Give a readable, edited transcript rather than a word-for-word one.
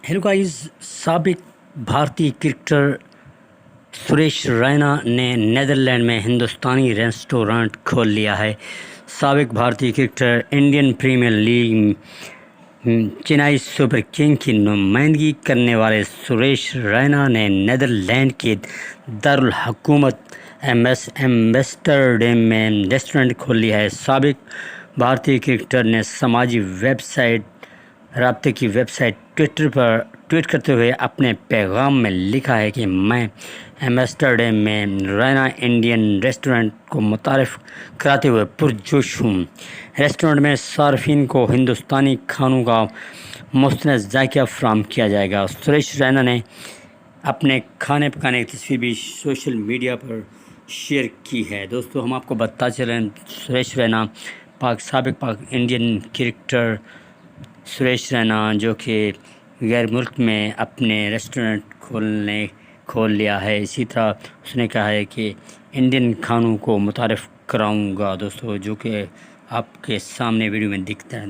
Hello guys, साबिक भारतीय cricketer Suresh Raina ने नेदरलैंड में हिंदुस्तानी रेस्टोरेंट खोल लिया है। साबिक भारतीय cricketer Indian Premier League Chennai Super King की नुमाइंदगी करने वाले सुरेश रैना ने नेदरलैंड के दारुल हुकूमत एम्स्टर्डम में रेस्टोरेंट खोल लिया है। साबिक भारतीय क्रिकेटर ने समाजी वेबसाइट राब्ते की वेबसाइट ट्विटर पर ट्वीट करते हुए अपने पैगाम में लिखा है कि मैं एम्स्टर्डम में रैना इंडियन रेस्टोरेंट को मुतारिफ कराते हुए पुरजोश हूँ। रेस्टोरेंट में सार्फिन को हिंदुस्तानी खानों का मुस्तनद जायका फराहम किया जाएगा। सुरेश रैना ने अपने खाने पकाने की तस्वीर भी सोशल मीडिया पर शेयर की है। दोस्तों, हम आपको बताते चलें, सुरेश रैना साबिक पाक इंडियन क्रिकेटर सुरेश रैना जो कि गैर मुल्क में अपने रेस्टोरेंट खोल लिया है। इसी तरह उसने कहा है कि इंडियन खानों को मुतारिफ कराऊंगा। दोस्तों, जो कि आपके सामने वीडियो में दिखता है।